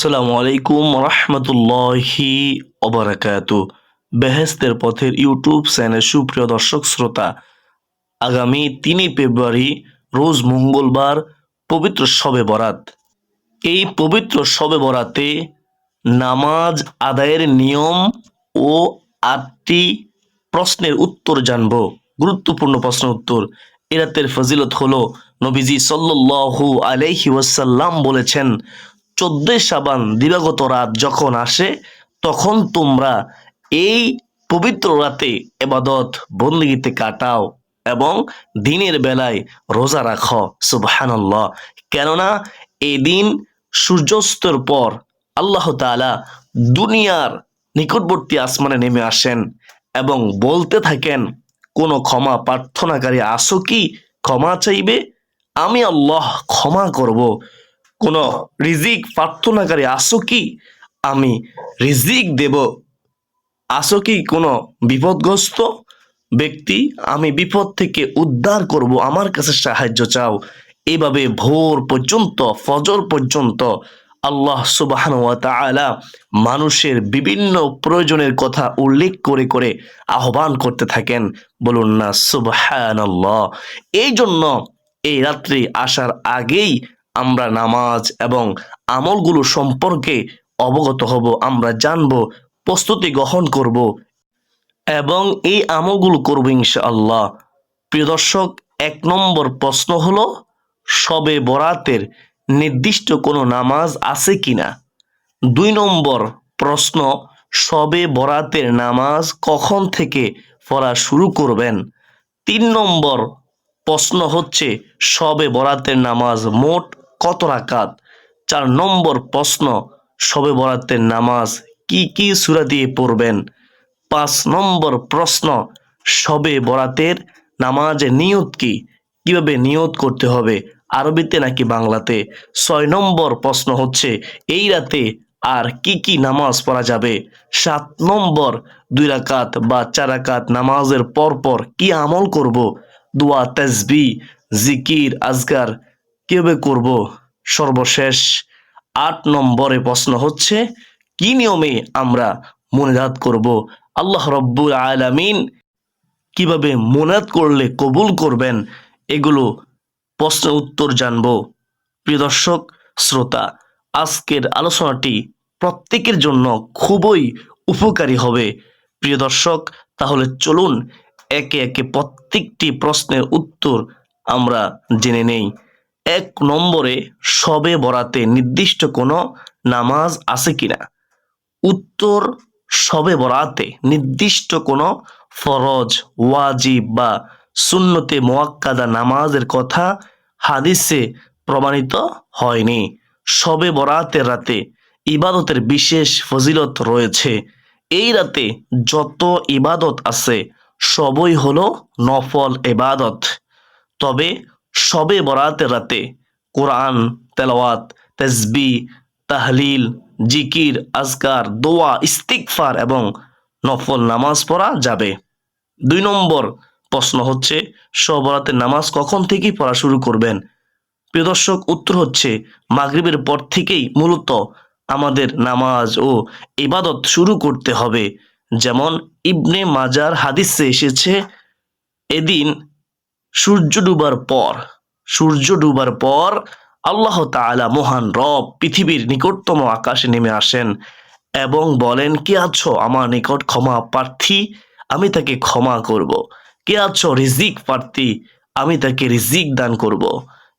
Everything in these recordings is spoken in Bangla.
আসসালামু আলাইকুম রহমতুল্লাহি ওবারাকাতু। বেহেস্তের পথের ইউটিউব চ্যানেল সুপ্রিয় দর্শক শ্রোতা, আগামী 3 ফেব্রুয়ারি রোজ মঙ্গলবার পবিত্র শবে বরাত। এই পবিত্র শবে বরাতে নামাজ আদায়ের নিয়ম ও 8টি প্রশ্নের উত্তর জানব। গুরুত্বপূর্ণ প্রশ্নের উত্তর। এ রাতের ফজিলত হলো, নবীজি সাল্লাল্লাহু আলাইহি ওয়াসাল্লাম বলেছেন, 14 শাবান দিবাগত রাত যখন আসে তখন তোমরা এই পবিত্র রাতে ইবাদত বন্দেগীতে কাটাও এবং দিনের বেলায় রোজা রাখো। সুবহানাল্লাহ। কেননা এই দিন সূর্যাস্তের পর আল্লাহ তাআলা দুনিয়ার নিকটবর্তী আসমানে নেমে আসেন এবং বলতে থাকেন, কোনো ক্ষমা প্রার্থনাকারী আসো কি? ক্ষমা চাইবে, আমি আল্লাহ ক্ষমা করব। কোনো রিজিক প্রার্থনাকারী আসো কি? আমি রিজিক দেব। আসো কি কোনো বিপদগ্রস্ত ব্যক্তি? আমি বিপদ থেকে উদ্ধার করব, আমার কাছে সাহায্য চাও। এইভাবে ভোর পর্যন্ত, ফজর পর্যন্ত আল্লাহ সুবহানাহু ওয়া তাআলা মানুষের বিভিন্ন প্রয়োজনের কথা উল্লেখ করে করে আহ্বান করতে থাকেন। বলুন না সুবহানাল্লাহ। এই জন্য এই রাত্রি আসার আগেই আমরা নামাজ এবং আমলগুলো সম্পর্কে অবগত হব, আমরা জানব, প্রস্তুতি গ্রহণ করব এবং এই আমলগুলো করব ইনশাআল্লাহ। প্রিয় দর্শক, 1 নম্বর প্রশ্ন হলো, শবে বরাতের নির্দিষ্ট কোনো নামাজ আছে কিনা? 2 নম্বর প্রশ্ন, শবে বরাতের নামাজ কখন থেকে পড়া শুরু করবেন? 3 নম্বর প্রশ্ন হচ্ছে, শবে বরাতের নামাজ মোট কত রাকাত? 4 নম্বর প্রশ্ন, শবে বরাতের নামাজ কি কি সূরা দিয়ে পড়বেন? 5 নম্বর প্রশ্ন, শবে বরাতের নামাজের নিয়ত কি? কিভাবে নিয়ত করতে হবে, আরবিতে নাকি বাংলাতে? 6 নম্বর প্রশ্ন হচ্ছে, এই রাতে আর কি কি নামাজ পড়া যাবে? 7 নম্বর, 2 রাকাত বা 4 রাকাত নামাজের পর পর কি আমল করব? দোয়া, তাসবিহ, জিকির, আজকার কিভাবে করব? সর্বশেষ 8 নম্বরে প্রশ্ন হচ্ছে, কি নিয়মে আমরা মুনাজাত করব? আল্লাহ রব্বুল আলামিন কিভাবে মুনাজাত করলে কবুল করবেন? এগুলো প্রশ্নের উত্তর জানব। প্রিয় দর্শক শ্রোতা, আজকের আলোচনাটি প্রত্যেকের জন্য খুবই উপকারী হবে। প্রিয় দর্শক, তাহলে চলুন একে একে প্রত্যেকটি প্রশ্নের উত্তর আমরা জেনে নেই। 1 নম্বরে, শবে বরাতে নির্দিষ্ট কোনো নামাজ আছে কিনা? উত্তর, শবে বরাতে নির্দিষ্ট কোনো ফরজ, ওয়াজিব বা সুন্নতে মুআক্কাদা নামাজের কথা হাদিসে প্রমাণিত হয়নি। শবে বরাতের রাতে ইবাদতের বিশেষ ফজিলত রয়েছে। এই রাতে যত ইবাদত আছে সবই হলো নফল ইবাদত। তবে শবে বরাতের রাতে কোরআন তেলাওয়াত, তাসবিহ, তাহলিল, জিকির, আজকার, দোয়া, ইস্তিগফার এবং নফল নামাজ পড়া যাবে। 2 নম্বর প্রশ্ন হচ্ছে, শবে বরাতের নামাজ কখন থেকে পড়া শুরু করবেন? প্রিয় দর্শক, উত্তর হচ্ছে, মাগরিবের পর থেকেই মূলত আমাদের নামাজ ও ইবাদত শুরু করতে হবে। যেমন ইবনে মাজার হাদিসে এসেছে, এদিন সূর্য ডুবার পর আল্লাহ তাআলা মহান রব পৃথিবীর নিকটতম আকাশে নেমে আসেন এবং বলেন, কে আছো আমার নিকট ক্ষমা প্রার্থী? আমি তাকে ক্ষমা করব। কে আছো রিজিক প্রার্থী? আমি তাকে রিজিক দান করব।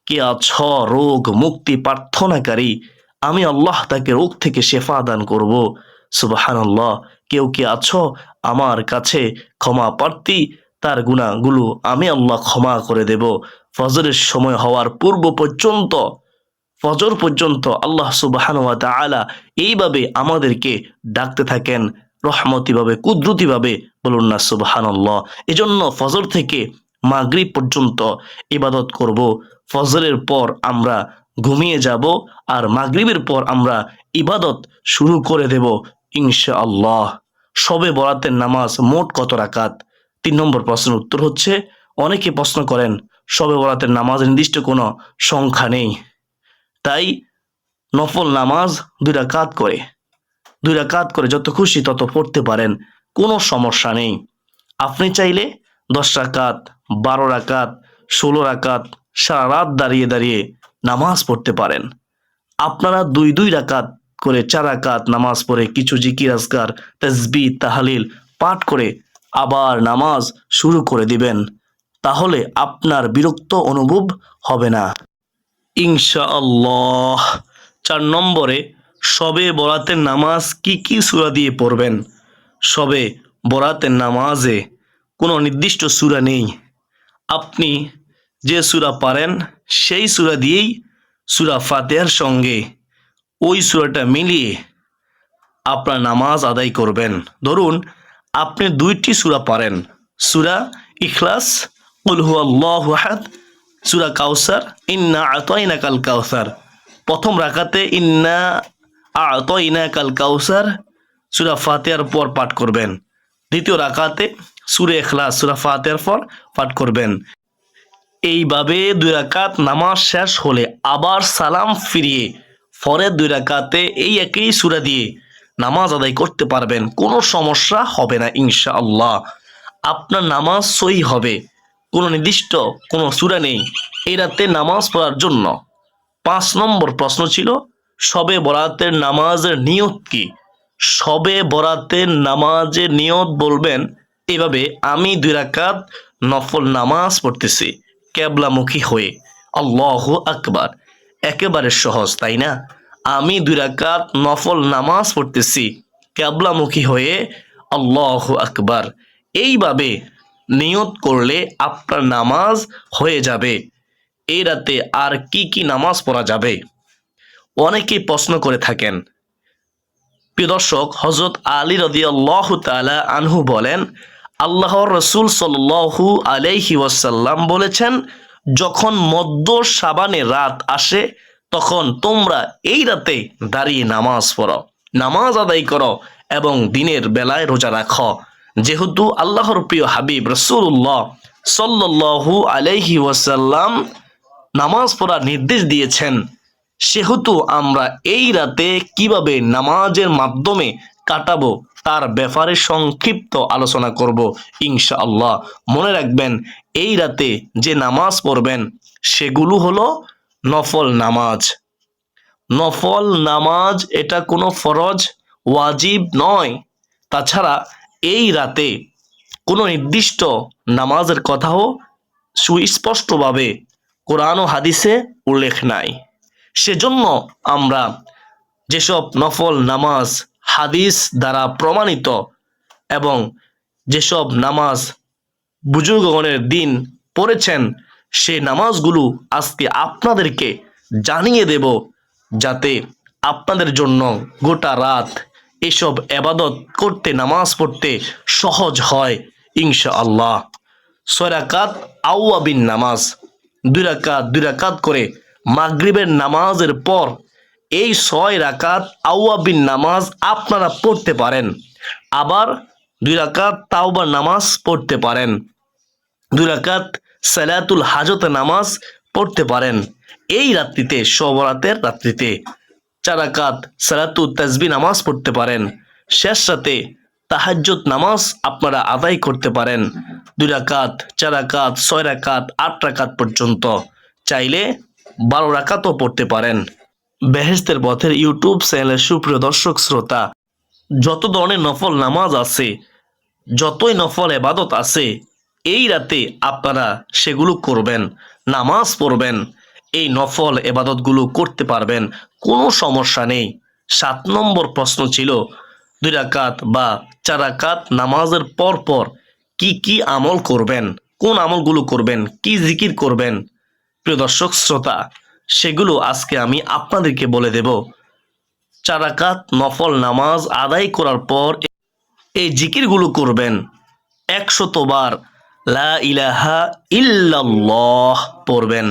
কে আছো রোগ মুক্তি প্রার্থনাকারী? আমি আল্লাহ তাকে রোগ থেকে শেফা দান করব। সুবহানাল্লাহ। কেউ কি আছো আমার কাছে ক্ষমা প্রার্থী? তার গুনাহগুলো আমি আল্লাহ ক্ষমা করে দেব। ফজরের সময় হওয়ার পূর্ব পর্যন্ত, ফজর পর্যন্ত আল্লাহ সুবহানাহু ওয়া তাআলা এইভাবে আমাদেরকে ডাকতে থাকেন, রহমতিভাবে, কুদরতিভাবে। বলুন না সুবহানাল্লাহ। এজন্য ফজর থেকে মাগরিব পর্যন্ত ইবাদত করব। ফজরের পর আমরা ঘুমিয়ে যাব আর মাগরিবের পর আমরা ইবাদত শুরু করে দেব ইনশাআল্লাহ। শবে বরাতের নামাজ মোট কত রাকাত? 3 নম্বর প্রশ্নের উত্তর হচ্ছে, অনেকে প্রশ্ন করেন শবে বরাতের নামাজের নির্দিষ্ট কোনো সংখ্যা নেই। তাই নফল নামাজ 2 রাকাত করে 2 রাকাত করে যত খুশি তত পড়তে পারেন, কোনো সমস্যা নেই। আপনি চাইলে 10 রাকাত, 12 রাকাত, 16 রাকাত সারা রাত দাঁড়িয়ে দাঁড়িয়ে নামাজ পড়তে পারেন। আপনারা 2 রাকাত করে 4 রাকাত নামাজ পড়ে কিছু জিকির আজকার, তাসবিহ, তাহলিল পাঠ করে আবার নামাজ শুরু করে দিবেন। তাহলে আপনার বিরক্ত অনুভব হবে না ইনশাআল্লাহ। 4 নম্বরে শবে বরাতের নামাজ কি সূরা দিয়ে পড়বেন। শবে বরাতের নামাজে কোনো নির্দিষ্ট সূরা নেই। আপনি যে সূরা পারেন সেই সূরা দিয়েই সূরা ফাতিহার সঙ্গে ওই সূরাটা মিলিয়ে আপনার নামাজ আদায় করবেন। ধরুন আপনি 2টি সূরা পারেন, সূরা ইখলাস, কুল হুয়াল্লাহু আহাদ, সূরা কাউসার, ইন্না আতাইনাকাল কাউসার। প্রথম রাকাতে ইন্না আতাইনাকাল কাউসার সূরা ফাতিহার পর পাঠ করবেন। দ্বিতীয় রাকাতে সূরা ইখলাস সূরা ফাতিহার পর পাঠ করবেন। এইভাবে 2 রাকাত নামাজ শেষ হলে আবার সালাম ফিরিয়ে পরের 2 রাকাতে এই একই সূরা দিয়ে নামাজ আদায় করতে পারবেন, কোনো সমস্যা হবে না ইনশাআল্লাহ। আপনার নামাজ সহি হবে। কোনো নির্দিষ্ট কোনো সূরা নেই এই রাতে নামাজ পড়ার জন্য। 5 নম্বর প্রশ্ন ছিল শবে বরাতের নামাজের নিয়ত কি। শবে বরাতের নামাজের নিয়ত বলবেন এভাবে, আমি 2 রাকাত নফল নামাজ পড়তেছি কেবলামুখী হয়ে, আল্লাহু আকবার। একেবারে সহজ, তাই না? আমি 2 রাকাত নফল নামাজ পড়তেছি কেবলামুখী হয়ে, আল্লাহু আকবার। এইভাবে নিয়ত করলে আপনার নামাজ হয়ে যাবে। এই রাতে আর কি নামাজ পড়া যাবে অনেকেই প্রশ্ন করে থাকেন। প্রিয় দর্শক, হযরত আলী রাদিয়াল্লাহু তাআলা আনহু বলেন, আল্লাহর রাসূল সাল্লাল্লাহু আলাইহি ওয়াসাল্লাম বলেছেন, যখন মধ্য শাবানের রাত আসে তখন তোমরা এই রাতে দাঁড়িয়ে নামাজ পড়ো, নামাজ আদায় করো এবং দিনের বেলায় রোজা রাখো। যেহেতু আল্লাহর প্রিয় হাবিব রাসূলুল্লাহ সাল্লাল্লাহু আলাইহি ওয়াসাল্লাম নামাজ পড়ার নির্দেশ দিয়েছেন, সেহেতু আমরা এই রাতে কিভাবে নামাজের মাধ্যমে কাটাবো তার ব্যাপারে সংক্ষিপ্ত আলোচনা করব ইনশাআল্লাহ। মনে রাখবেন, এই রাতে যে নামাজ পড়বেন সেগুলো হলো নফল নামাজ। নফল নামাজ এটা কোনো ফরজ ওয়াজিব নয়। তাছাড়া এই রাতে কোনো নির্দিষ্ট নামাজের কথাও সুস্পষ্টভাবে কোরআন ও হাদিসে উল্লেখ নাই। সেজন্য আমরা যেসব নফল নামাজ হাদিস দ্বারা প্রমাণিত এবং যেসব নামাজ বুজুর্গগণের দিন পড়েছেন সেই নামাজগুলো আজকে আপনাদেরকে জানিয়ে দেব, যাতে আপনাদের জন্য গোটা রাত এসব ইবাদত করতে, নামাজ পড়তে সহজ হয় ইনশাআল্লাহ। 6 রাকাত আওয়াবিন নামাজ, 2 রাকাত করে মাগরিবের নামাজের পর এই 6 রাকাত আওয়াবিন নামাজ আপনারা পড়তে পারেন। আবার 2 রাকাত তাওবার নামাজ পড়তে পারেন, 2 রাকাত সালাতুল হাজত নামাজ পড়তে পারেন। এই রাত্রিতে, শবে বরাতের রাত্রিতে 4 রাকাত সালাতুত তাসবিহ নামাজ পড়তে পারেন। শেষ রাতে তাহাজ্জুদ নামাজ আপনারা আদায় করতে পারেন 2 রাকাত, 4 রাকাত, 6 রাকাত, 8 রাকাত পর্যন্ত। চাইলে 12 রাকাতও পড়তে পারেন। বেহেশতের পথের ইউটিউব চ্যানেলের সুপ্রিয় দর্শক শ্রোতা, যত ধরনের নফল নামাজ আছে, যতই নফল ইবাদত আছে, এই রাতে আপনারা সেগুলো করবেন, নামাজ পড়বেন, এই নফল ইবাদতগুলো করতে পারবেন, কোনো সমস্যা নেই। 7 নম্বর প্রশ্ন ছিল 2 রাকাত বা 4 রাকাত নামাজের পর কি আমল করবেন, কোন আমলগুলো করবেন, কি জিকির করবেন। প্রিয় দর্শক শ্রোতা, সেগুলো আজকে আমি আপনাদেরকে বলে দেব। 4 রাকাত নফল নামাজ আদায় করার পর এই জিকিরগুলো করবেন। 100 বার লা ইলাহা ইল্লাল্লাহ পড়বেন।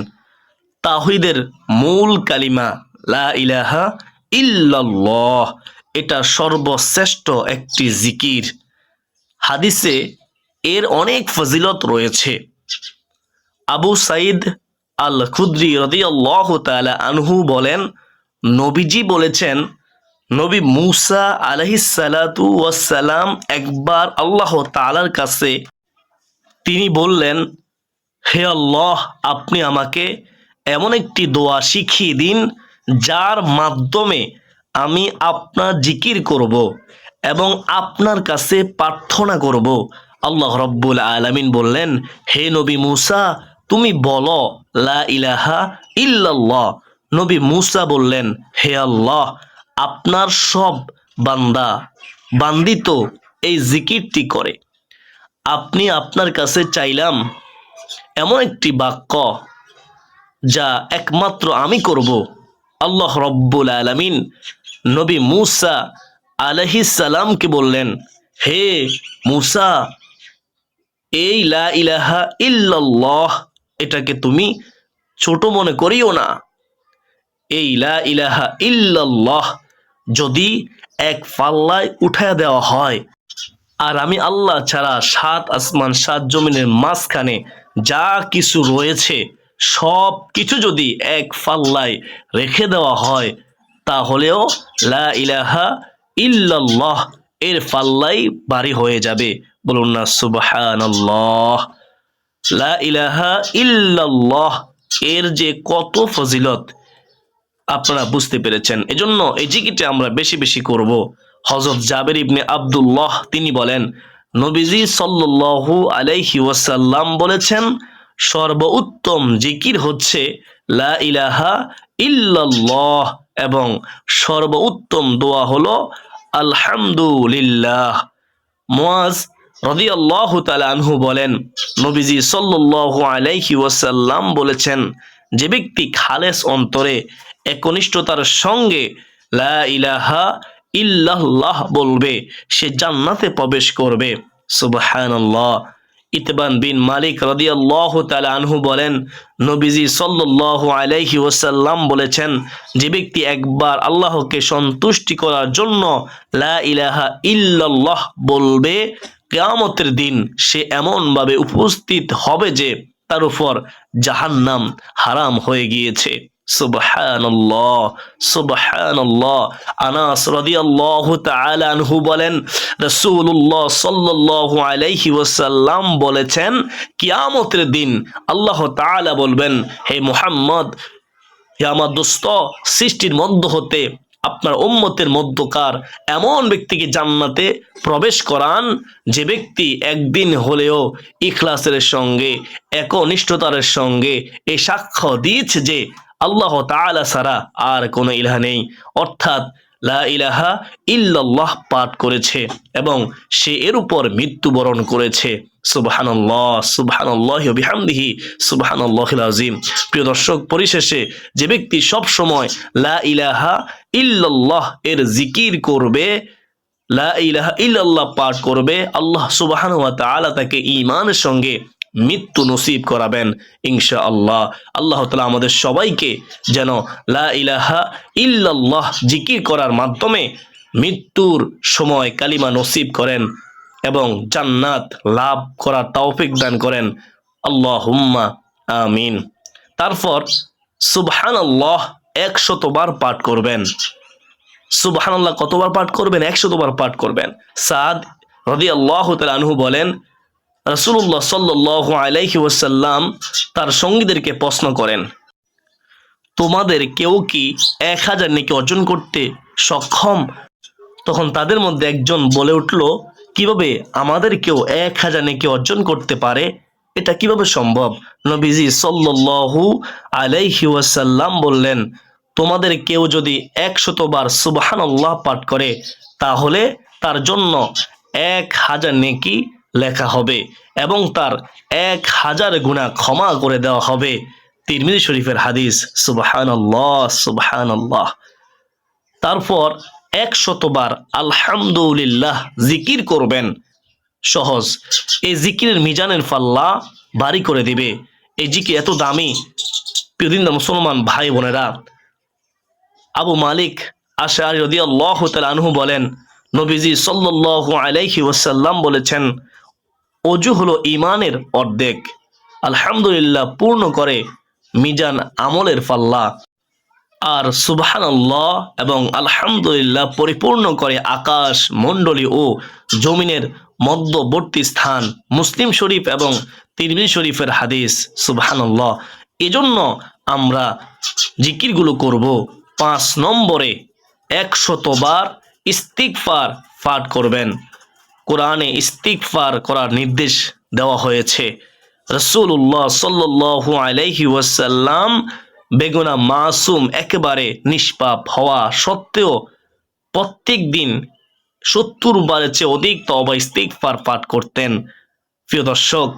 তাওহীদের মূল কালিমা লা ইলাহা ইল্লাল্লাহ, এটা সর্বশ্রেষ্ঠ একটি জিকির। হাদিসে এর অনেক ফজিলত রয়েছে। আবু সাঈদ আল খুদরি রাদিয়াল্লাহু তাআলা আনহু বলেন, নবীজি বলেছেন, নবী মুসা আলাইহিস সালাতু ওয়াস সালাম একবার আল্লাহ তাআলার কাছে তিনি বললেন, হে আল্লাহ, আপনি আমাকে এমন একটি দোয়া শিখিয়ে দিন যার মাধ্যমে আমি আপনার জিকির করব এবং আপনার কাছে প্রার্থনা করব। আল্লাহ রব্বুল আলামিন বললেন, হে নবী মুসা, তুমি বলো লা ইলাহা ইল্লাল্লাহ। নবী মুসা বললেন, হে আল্লাহ, আপনার সব বান্দা বান্দি তো এই জিকিরটি করে, আপনি আপনার কাছে চাইলাম এমন একটি বাক্য যা একমাত্র আমি করব। আল্লাহ রব্বুল আলামিন নবী মুসা আলাইহিস সালামকে বললেন, হে মুসা, এই লা ইলাহা ইল্লাল্লাহ এটাকে তুমি ছোট মনে করিও না। এই লা ইলাহা ইল্লাল্লাহ যদি এক পাল্লায় উঠায় দেওয়া হয়, আর আমি আল্লাহ ছাড়া সাত আসমান সাত জমিনের মাঝখানে যা কিছু রয়েছে সব কিছু যদি এক পাল্লায় রেখে দেওয়া হয়, তাহলেও লা ইলাহা ইল্লাল্লাহ এর পাল্লাই ভারী হয়ে যাবে। বলুন না সুবহানাল্লাহ। লা ইলাহা ইল্লাল্লাহ এর যে কত ফজিলত আপনারা বুঝতে পেরেছেন। এজন্য এই জিকিরটা আমরা বেশি বেশি করব। হযরত জাবের ইবনে আব্দুল্লাহ তিনি বলেন, নবীজি সাল্লাল্লাহু আলাইহি ওয়াসাল্লাম বলেছেন, সর্বোত্তম জিকির হচ্ছে লা ইলাহা ইল্লাল্লাহ এবং সর্বোত্তম দোয়া হলো আলহামদুলিল্লাহ। মুয়াজ রাদিয়াল্লাহু তাআলা আনহু বলেন, নবীজি সাল্লাল্লাহু আলাইহি ওয়াসাল্লাম বলেছেন, যে ব্যক্তি খালেস অন্তরে একনিষ্ঠতার সঙ্গে লা ইলাহা ইল্লাল্লাহ বলবে, সে জান্নাতে প্রবেশ করবে। সুবহানাল্লাহ। ইতবান বিন মালিক রাদিয়াল্লাহু তাআলা আনহু বলেন, নবীজি সাল্লাল্লাহু আলাইহি ওয়াসাল্লাম বলেছেন, যে ব্যক্তি একবার আল্লাহকে সন্তুষ্টি করার জন্য লা ইলাহা ইল্লাল্লাহ বলবে, কিয়ামতের দিন সে এমন ভাবে উপস্থিত হবে যে তার উপর জাহান্নাম হারাম হয়ে গিয়েছে। সুবহানাল্লাহ, সুবহানাল্লাহ। আনাস রাদিয়াল্লাহু তাআলা আনহু বলেন, রাসূলুল্লাহ সাল্লাল্লাহু আলাইহি ওয়াসাল্লাম বলেছেন, কিয়ামতের দিন আল্লাহ তাআলা বলবেন, হে মুহাম্মদ, হে আমার দোস্ত, সৃষ্টির মধ্য হতে আপনার উম্মতের মধ্যকার এমন ব্যক্তিকে জান্নাতে প্রবেশ করান যে ব্যক্তি একদিন হলেও ইখলাসের সঙ্গে একনিষ্ঠতার সঙ্গে এই সাক্ষ্য দিয়েছে যে আল্লাহ তাআলা ছাড়া আর কোনো ইলাহ নেই, অর্থাৎ লা ইলাহা ইল্লাল্লাহ পাঠ করেছে এবং সে এর উপর মৃত্যুবরণ করেছে। সুবহানাল্লাহ, সুবহানাল্লাহি ওয়া বিহামদিহি, সুবহানাল্লাহিল আযীম। প্রিয় দর্শক, পরিশেষে যে ব্যক্তি সব সময় লা ইলাহা ইল্লাল্লাহ এর জিকির করবে, লা ইলাহা ইল্লাল্লাহ পাঠ করবে, আল্লাহ সুবহানাহু ওয়া তাআলা তাকে ঈমানের সঙ্গে মৃত্যু নসিব করাবেন ইনশাআল্লাহ। আল্লাহ তাআলা আমাদের সবাইকে যেন লা ইলাহা ইল্লাল্লাহ জিকির করার মাধ্যমে মৃত্যুর সময় কালিমা নসিব করেন এবং জান্নাত লাভ করার তৌফিক দান করেন। আল্লাহুম্মা আমিন। তারপর সুবহানাল্লাহ 100 বার পাঠ করবেন। সুবহানাল্লাহ কতবার পাঠ করবেন? 100 বার পাঠ করবেন। সাদ রাদিয়াল্লাহু তাআলা আনহু বলেন, রাসূলুল্লাহ সাল্লাল্লাহু আলাইহি ওয়াসাল্লাম তার সঙ্গীদেরকে প্রশ্ন করেন, তোমাদের কেউ কি 1000 নেকি অর্জন করতে সক্ষম? তখন তাদের মধ্যে একজন বলে উঠল, কিভাবে আমাদের কেউ 1000 নেকি অর্জন করতে পারে? এটা কিভাবে সম্ভব? নবীজি সাল্লাল্লাহু আলাইহি ওয়াসাল্লাম বললেন, তোমাদের কেউ যদি 100 বার সুবহানাল্লাহ পাঠ করে, তাহলে তার জন্য 1000 নেকি লেখা হবে এবং তার 1000 গুনাহ ক্ষমা করে দেওয়া হবে। তিরমিজি শরীফের হাদিস। সুবহানাল্লাহ, সুবহানাল্লাহ। তারপর 100 বার আলহামদুলিল্লাহ জিকির করবেন। সহজ, এই জিকিরের মিজানের পাল্লা ভারী করে দিবে। এই জিকির এত দামি, প্রিয়দিন মুসলমান ভাই বোনেরা, আবু মালিক আশআরী রাদিয়াল্লাহু তাআলা আনহু বলেন, নবীজি সাল্লাল্লাহু আলাইহি ওয়াসাল্লাম বলেছেন, ওযু হলো ঈমানের অর্ধেক। আলহামদুলিল্লাহ পূর্ণ করে মিজান আমলের পাল্লা। আর সুবহানাল্লাহ এবং আলহামদুলিল্লাহ পরিপূর্ণ করে আকাশ মণ্ডলী ও জমিনের মধ্যবর্তী স্থান। মুসলিম শরীফ এবং তিরমিজি শরীফের হাদিস। সুবহানাল্লাহ। এজন্য আমরা জিকিরগুলো করব। 5 নম্বরে 100 বার ইস্তিগফার পাঠ করবেন। কোরআনে ইস্তিগফার করার নির্দেশ দেওয়া হয়েছে। রাসূলুল্লাহ সাল্লাল্লাহু আলাইহি ওয়াসাল্লাম বেগুনা মাসুম একেবারে নিষ্পাপ হওয়া সত্ত্বেও প্রত্যেক দিন 70 বারের চেয়ে অধিক তওবা ইস্তিগফার পাঠ করতেন। প্রিয় দর্শক,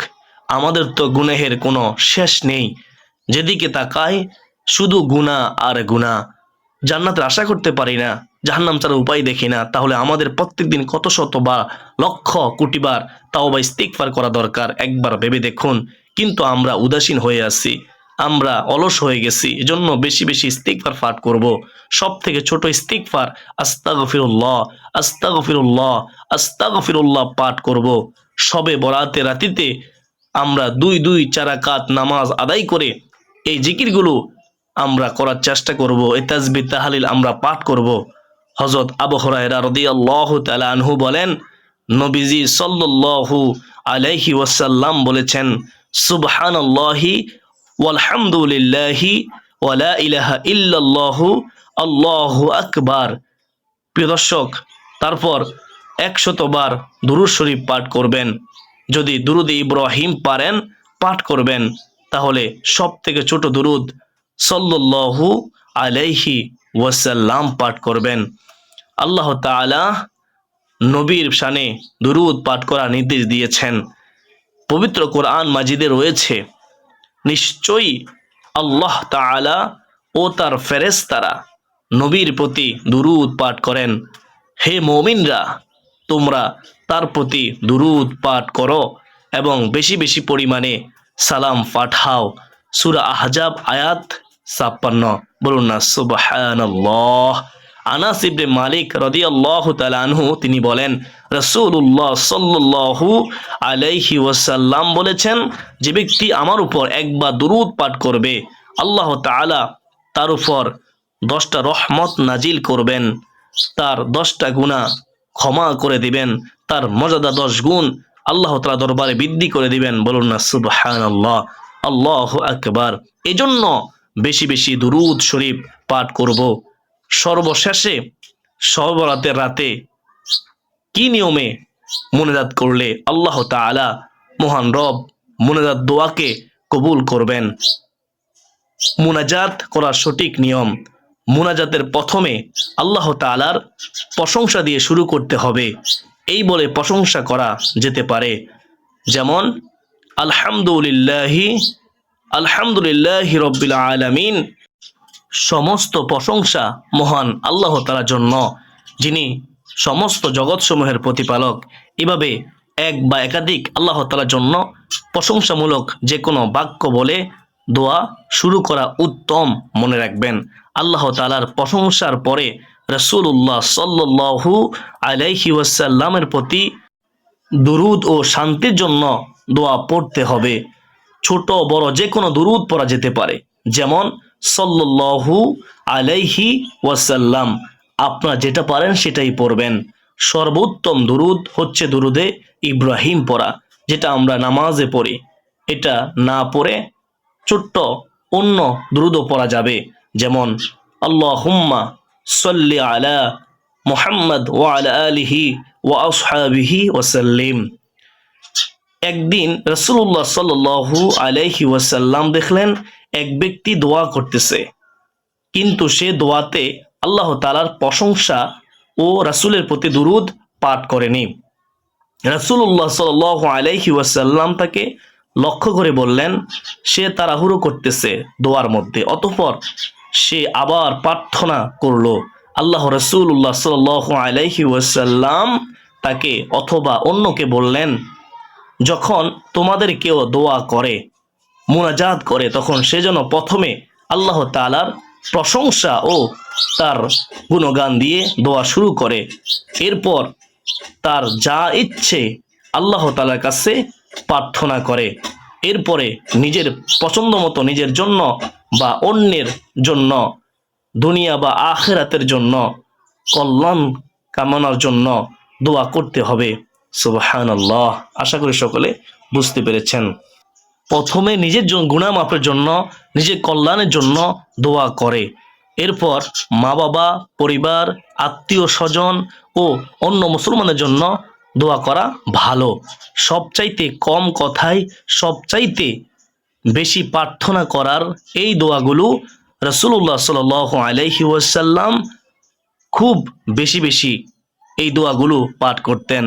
আমাদের তো গুনাহের কোনো শেষ নেই। যেদিকে তাকাই শুধু গুনাহ আর গুনাহ। জান্নাতের আশা করতে পারি না, জাহান্নাম ছাড়ার উপায় দেখি না, তাহলে আমাদের প্রত্যেকদিন কত শত বা লক্ষ কোটি বার তাওবা ইস্তিগফার করা দরকার। একবার ভেবে দেখুন। কিন্তু আমরা উদাসীন হয়ে আছি, আমরা অলস হয়ে গেছি। এজন্য বেশি বেশি ইস্তিগফার পাঠ করব। সব থেকে ছোট ইস্তিগফার আস্তাগফিরুল্লাহ, আস্তাগফিরুল্লাহ, আস্তাগফিরুল্লাহ পাঠ করব। শবে বরাতে রাতিতে আমরা 2 রাকাত নামাজ আদায় করে এই জিকিরগুলো আমরা করার চেষ্টা করব। এই তাসবিহ তাহলিল আমরা পাঠ করব। হযরত আবু হুরায়রা রাদিয়াল্লাহু তাআলা আনহু বলেন, নবীজি সাল্লাল্লাহু আলাইহি ওয়াসাল্লাম বলেছেন, সুবহানাল্লাহি ওয়ালহামদুলিল্লাহি ওয়া লা ইলাহা ইল্লাল্লাহু আল্লাহু আকবার। প্রিয় দর্শক, তারপর 100 বার দুরূদ শরীফ পাঠ করবেন। যদি দুরূদে ইব্রাহিম পারেন পাঠ করবেন, তাহলে সব থেকে ছোট দুরূদ সাল্লাল্লাহু আলাইহি ওয়াসাল্লাম পাঠ করবেন। আল্লাহ তাআলা নবীর শানে দুরূদ পাঠ করার নির্দেশ দিয়েছেন। পবিত্র কোরআন মাজিদে রয়েছে, নিশ্চয়ই আল্লাহ তাআলা ও তার ফেরেশতারা নবীর প্রতি দুরূদ পাঠ করেন। হে মুমিনরা, তোমরা তার প্রতি দুরূদ পাঠ করো এবং বেশি বেশি পরিমাণে সালাম পাঠাও। সূরা আহজাব আয়াত 56। বলুন না সুবহানাল্লাহ। আনাস ইবনে মালিক রাদিয়াল্লাহু তাআলা আনহু তিনি বলেন, রাসূলুল্লাহ সাল্লাল্লাহু আলাইহি ওয়াসাল্লাম বলেছেন, যে ব্যক্তি আমার উপর একবার দুরূদ পাঠ করবে, আল্লাহ তাআলা তার উপর 10টা রহমত নাজিল করবেন, তার 10টা গুনাহ ক্ষমা করে দিবেন, তার মর্যাদা 10 গুণ আল্লাহ তাআলা দরবারে বৃদ্ধি করে দিবেন। বলুন না সুবহানাল্লাহ, আল্লাহু আকবার। এজন্য বেশি বেশি দুরূদ শরীফ পাঠ করব। সর্বশেষে সর্বরাতের রাতে কি নিয়মে মুনাজাত করলে আল্লাহ তাআলা মহান রব মুনাজাত দোয়াকে কবুল করবেন। মুনাজাত করার সঠিক নিয়ম, মুনাজাতের প্রথমে আল্লাহ তাআলার প্রশংসা দিয়ে শুরু করতে হবে। এই বলে প্রশংসা করা যেতে পারে, যেমন আলহামদুলিল্লাহি রাব্বিল আলামিন। সমস্ত প্রশংসা মহান আল্লাহ তাআলার জন্য, যিনি সমস্ত জগৎসমূহের প্রতিপালক। এভাবে এক বা একাধিক আল্লাহ তাআলার জন্য প্রশংসামূলক যে কোনো বাক্য বলে দোয়া শুরু করা উত্তম। মনে রাখবেন, আল্লাহ তাআলার প্রশংসার পরে রাসূলুল্লাহ সাল্লাল্লাহু আলাইহি ওয়াসাল্লামের প্রতি দুরূদ ও শান্তির জন্য দোয়া পড়তে হবে। ছোট বড় যে কোনো দুরূদ পড়া যেতে পারে, যেমন সাল্লাল্লাহু আলাইহি ওয়াসাল্লাম। আপনারা যেটা পারেন সেটাই পড়বেন। সর্বোত্তম দুরূদ হচ্ছে দুরূদে ইব্রাহিম পড়া, যেটা আমরা নামাজে পড়ি। এটা না পড়ে ছোট্ট অন্য দুরূদও পড়া যাবে, যেমন আল্লাহুম্মা সাল্লি আলা মুহাম্মদ ওয়া আলা আলিহি ওয়া আসহাবিহি ওয়াসাল্লিম। একদিন রাসূলুল্লাহ সাল্লাল্লাহু আলাইহি ওয়াসাল্লাম দেখলেন এক ব্যক্তি দোয়া করতেছে, কিন্তু সে দোয়াতে আল্লাহ তাআলার প্রশংসা ও রাসূলের প্রতি দুরূদ পাঠ করেনি। রাসূলুল্লাহ সাল্লাল্লাহু আলাইহি ওয়াসাল্লাম তাকে লক্ষ্য করে বললেন, সে তাড়াহুড়ো করতেছে দোয়ার মধ্যে। অতঃপর সে আবার প্রার্থনা করলো। আল্লাহ রাসূলুল্লাহ সাল্লাল্লাহু আলাইহি ওয়াসাল্লাম তাকে অথবা অন্যকে বললেন, যখন তোমাদের কেউ দোয়া করে, মুনাজাত করে, তখন সে যেন প্রথমে আল্লাহ তাআলার প্রশংসা ও তার গুণগান দিয়ে দোয়া শুরু করে, এরপর তার যা ইচ্ছে আল্লাহ তাআলার কাছে প্রার্থনা করে, এরপরে নিজের পছন্দ মতো নিজের জন্য বা অন্যের জন্য দুনিয়া বা আখিরাতের জন্য, কল্যাণ কামনার জন্য দোয়া করতে হবে। সুবহানাল্লাহ। আশা করি সকলে বুঝতে পেরেছেন। প্রথমে নিজের গুনাহ মাফের জন্য, নিজের কল্যাণের জন্য দোয়া করে, এরপর মা বাবা, পরিবার, আত্মীয় স্বজন ও অন্য মুসলমানের জন্য দোয়া করা ভালো। সবচাইতে কম কথায় সবচাইতে বেশি প্রার্থনা করার এই দোয়াগুলো রাসূলুল্লাহ সাল্লাল্লাহু আলাইহি ওয়াসাল্লাম খুব বেশি বেশি এই দোয়াগুলো পাঠ করতেন।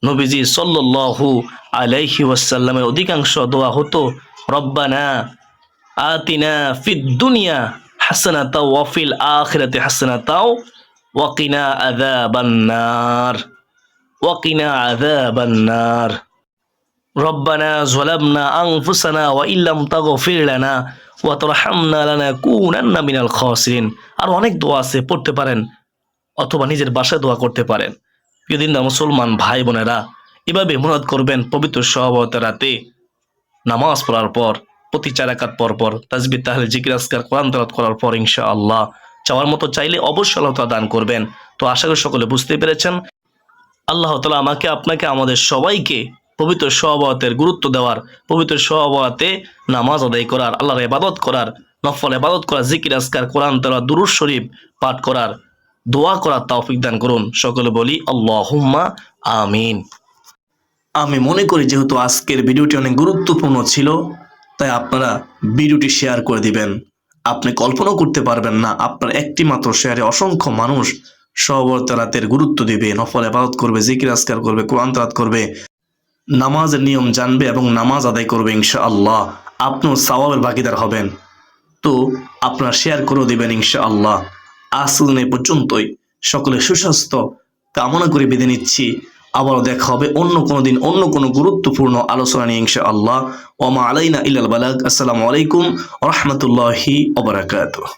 নবীজি সাল্লাল্লাহু আলাইহি ওয়াসাল্লামের অধিকাংশ দোয়া হতো রব্বানা আতিনা ফিদ দুনিয়া হাসানাতাও ওয়া ফিল আখিরাতি হাসানাতাও ওয়া কিনা আযাবান নার, ওয়া কিনা আযাবান নার। রব্বানা যালামনা আনফুসানা ওয়া ইল্লাম তাগফির লানা ওয়া তারহামনা লানাকুনান্না মিনাল খাসিরিন। আর অনেক দোয়া আছে, পড়তে পারেন অথবা নিজের বাসায় দোয়া করতে পারেন। প্রিয় দিনদার মুসলমান ভাই বোনেরা, এভাবে মুনাজাত করবেন পবিত্র সহবতের রাতে নামাজ পড়ার পর, প্রতি 4 রাকাত পর পর তাসবিহ, তাহলিল, জিকির, আজকার, কোরআন তেলাওয়াত করার পর ইনশাআল্লাহ চাওয়ার মতো চাইলে অবশ্যই আল্লাহ তাআলা দান করবেন। তো আশা করি সকলে বুঝতে পেরেছেন। আল্লাহ তাআলা আমাকে, আপনাকে, আমাদের সবাইকে পবিত্র সহবতের গুরুত্ব দেওয়ার, পবিত্র সহবতে নামাজ আদায় করার, আল্লাহর ইবাদত করার, নফল ইবাদত করার, জিকির, আজকার, কোরআন তেলাওয়াত, দুরূদ শরীফ পাঠ করার, দোয়া করার তৌফিক দান করুন। সকলে বলি আল্লাহুম্মা আমিন। আমি মনে করি যেহেতু আজকের ভিডিওটি অনেক গুরুত্বপূর্ণ ছিল, তাই আপনারা ভিডিওটি শেয়ার করে দিবেন। আপনি কল্পনাও করতে পারবেন না, আপনার একটি মাত্র শেয়ারে অসংখ্য মানুষ সহবত রাতের গুরুত্ব দিবে, নফল ইবাদত করবে, জিকির আজকার করবে, কোরআন তেলাওয়াত করবে, নামাজের নিয়ম জানবে এবং নামাজ আদায় করবে ইনশাআল্লাহ। আপনিও সওয়াবের ভাগীদার হবেন। তো আপনারা শেয়ার করে দিবেন ইনশাআল্লাহ। আসুন এই পর্যন্তই। সকলে সুস্বাস্থ্য কামনা করে বিদায় নিচ্ছি। আবারও দেখা হবে অন্য কোনো দিন অন্য কোনো গুরুত্বপূর্ণ আলোচনা নিয়ে ইনশাআল্লাহ। ওয়া মা আলাইনা ইল্লাল বালাগ। আসসালামু আলাইকুম ওয়া রাহমাতুল্লাহি ওয়া বারাকাতুহু।